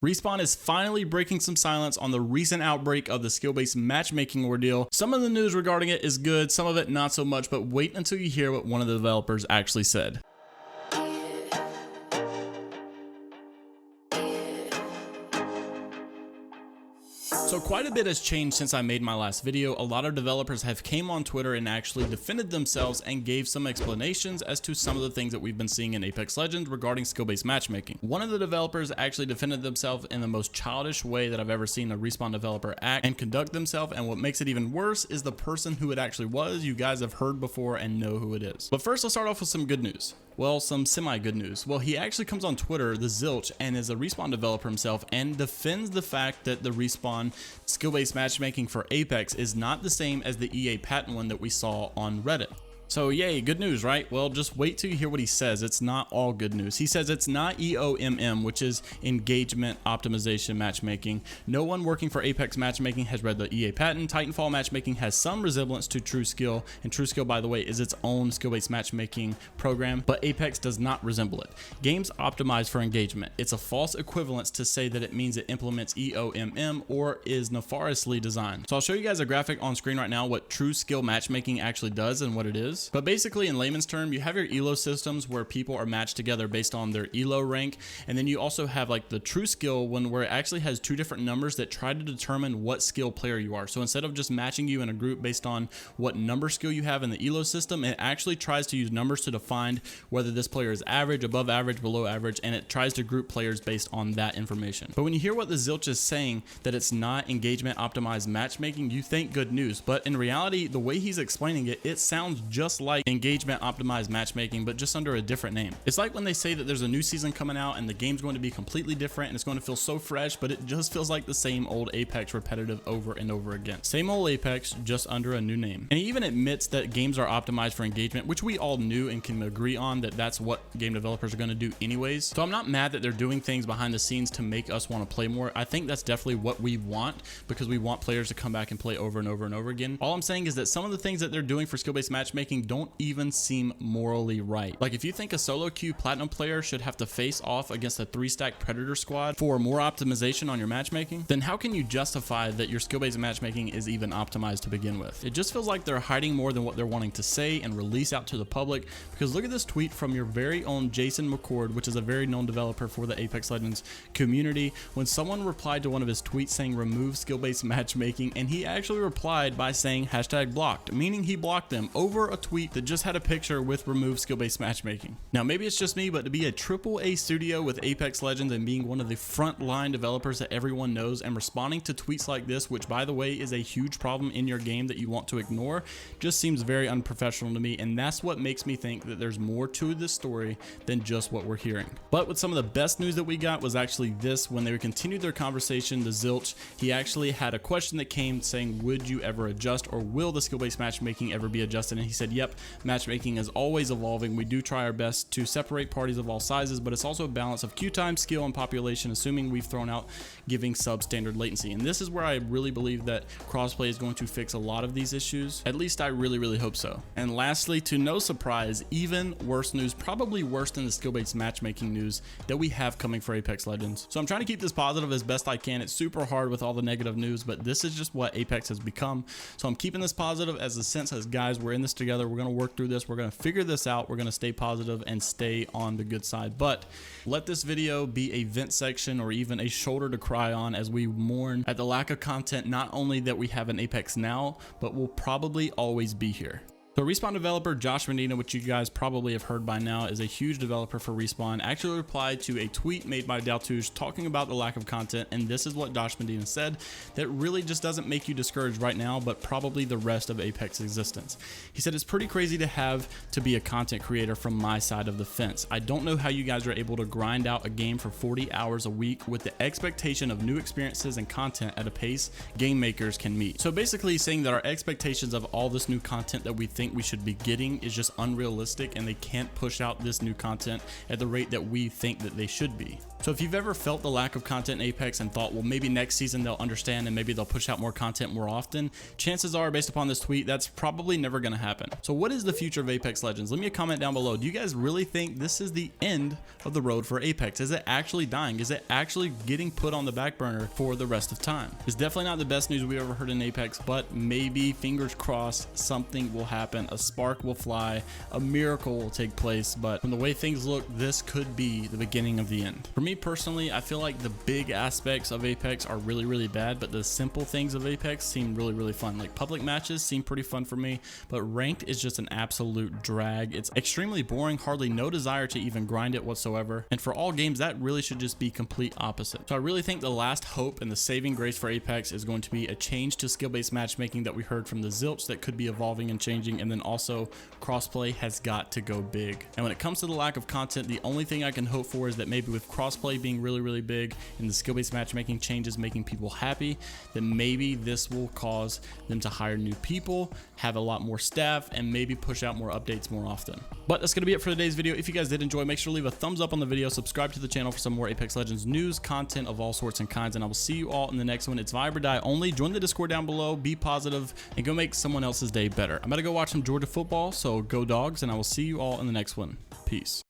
Respawn is finally breaking some silence on the recent outbreak of the skill-based matchmaking ordeal. Some of the news regarding it is good, some of it not so much, but wait until you hear what one of the developers actually said. So quite a bit has changed since I made my last video. A lot of developers have came on Twitter and actually defended themselves and gave some explanations as to some of the things that we've been seeing in Apex Legends regarding skill-based matchmaking. One of the developers actually defended themselves in the most childish way that I've ever seen a Respawn developer act and conduct themselves, and what makes it even worse is the person who it actually was. You guys have heard before and know who it is. But first, let's start off with some good news. Well, some semi-good news. Well, he actually comes on Twitter, the Zilch, and is a Respawn developer himself, and defends the fact that the Respawn skill-based matchmaking for Apex is not the same as the EA patent one that we saw on Reddit. So yay, good news, right? Well, just wait till you hear what he says. It's not all good news. He says it's not EOMM, which is engagement optimization matchmaking. No one working for Apex matchmaking has read the EA patent. Titanfall matchmaking has some resemblance to TrueSkill, and TrueSkill, by the way, is its own skill-based matchmaking program, but Apex does not resemble it. Games optimized for engagement. It's a false equivalence to say that it means it implements EOMM or is nefariously designed. So I'll show you guys a graphic on screen right now what TrueSkill matchmaking actually does and what it is. But basically, in layman's term, you have your elo systems where people are matched together based on their elo rank, and then you also have like the true skill one where it actually has two different numbers that try to determine what skill player you are. So instead of just matching you in a group based on what number skill you have in the elo system, it actually tries to use numbers to define whether this player is average, above average, below average, and it tries to group players based on that information. But when you hear what the Zilch is saying, that it's not engagement optimized matchmaking, you think good news, but in reality, the way he's explaining it, it sounds just like engagement optimized matchmaking, but just under a different name. It's like when they say that there's a new season coming out and the game's going to be completely different and it's going to feel so fresh, but it just feels like the same old Apex repetitive over and over again. Same old Apex, just under a new name. And he even admits that games are optimized for engagement, which we all knew and can agree on that that's what game developers are going to do anyways. So I'm not mad that they're doing things behind the scenes to make us want to play more. I think that's definitely what we want, because we want players to come back and play over and over and over again. All I'm saying is that some of the things that they're doing for skill-based matchmaking don't even seem morally right. Like if you think a solo queue platinum player should have to face off against a 3-stack predator squad for more optimization on your matchmaking, then how can you justify that your skill-based matchmaking is even optimized to begin with? It just feels like they're hiding more than what they're wanting to say and release out to the public, because look at this tweet from your very own Jason McCord, which is a very known developer for the Apex Legends community, when someone replied to one of his tweets saying remove skill-based matchmaking, and he actually replied by saying #blocked, meaning he blocked them over a tweet that just had a picture with remove skill-based matchmaking. Now maybe it's just me, but to be a AAA studio with Apex Legends and being one of the frontline developers that everyone knows and responding to tweets like this, which by the way is a huge problem in your game that you want to ignore, just seems very unprofessional to me, and that's what makes me think that there's more to this story than just what we're hearing. But with some of the best news that we got was actually this: when they continued their conversation, the Zilch, he actually had a question that came saying, would you ever adjust, or will the skill-based matchmaking ever be adjusted? And he said, yep, matchmaking is always evolving. We do try our best to separate parties of all sizes, but it's also a balance of queue time, skill, and population, assuming we've thrown out giving substandard latency. And this is where I really believe that crossplay is going to fix a lot of these issues. At least I really hope so. And lastly, to no surprise, even worse news, probably worse than the skill-based matchmaking news that we have coming for Apex Legends. So I'm trying to keep this positive as best I can. It's super hard with all the negative news, but this is just what Apex has become. So I'm keeping this positive as the sense as, guys, we're in this together. We're going to work through this. We're going to figure this out. We're going to stay positive and stay on the good side. But let this video be a vent section or even a shoulder to cry on as we mourn at the lack of content, not only that we have in Apex now, but will probably always be here. So Respawn developer Josh Medina, which you guys probably have heard by now, is a huge developer for Respawn, actually replied to a tweet made by Daltouche talking about the lack of content, and this is what Josh Medina said that really just doesn't make you discouraged right now, but probably the rest of Apex existence. He said, it's pretty crazy to have to be a content creator from my side of the fence. I don't know how you guys are able to grind out a game for 40 hours a week with the expectation of new experiences and content at a pace game makers can meet. So basically he's saying that our expectations of all this new content that we think we should be getting is just unrealistic, and they can't push out this new content at the rate that we think that they should be. So if you've ever felt the lack of content in Apex and thought, well, maybe next season they'll understand and maybe they'll push out more content more often, chances are, based upon this tweet, that's probably never going to happen. So what is the future of Apex Legends? Leave me a comment down below. Do you guys really think this is the end of the road for Apex? Is it actually dying? Is it actually getting put on the back burner for the rest of time? It's definitely not the best news we've ever heard in Apex, but maybe, fingers crossed, something will happen. A spark will fly, a miracle will take place, but from the way things look, this could be the beginning of the end. For me personally, I feel like the big aspects of Apex are really bad, but the simple things of Apex seem really fun. Like public matches seem pretty fun for me, but ranked is just an absolute drag. It's extremely boring, hardly no desire to even grind it whatsoever. And for all games, that really should just be complete opposite. So I really think the last hope and the saving grace for Apex is going to be a change to skill-based matchmaking that we heard from the Zilch that could be evolving and changing, and then also crossplay has got to go big. And when it comes to the lack of content, the only thing I can hope for is that maybe with crossplay being really big and the skill-based matchmaking changes making people happy, that maybe this will cause them to hire new people, have a lot more staff, and maybe push out more updates more often. But that's gonna be it for today's video. If you guys did enjoy, make sure to leave a thumbs up on the video, subscribe to the channel for some more Apex Legends news, content of all sorts and kinds, and I will see you all in the next one. It's Vibe or Die only. Join the Discord down below, be positive, and go make someone else's day better. I'm gonna go watch some Georgia football, so go Dogs, and I will see you all in the next one. Peace.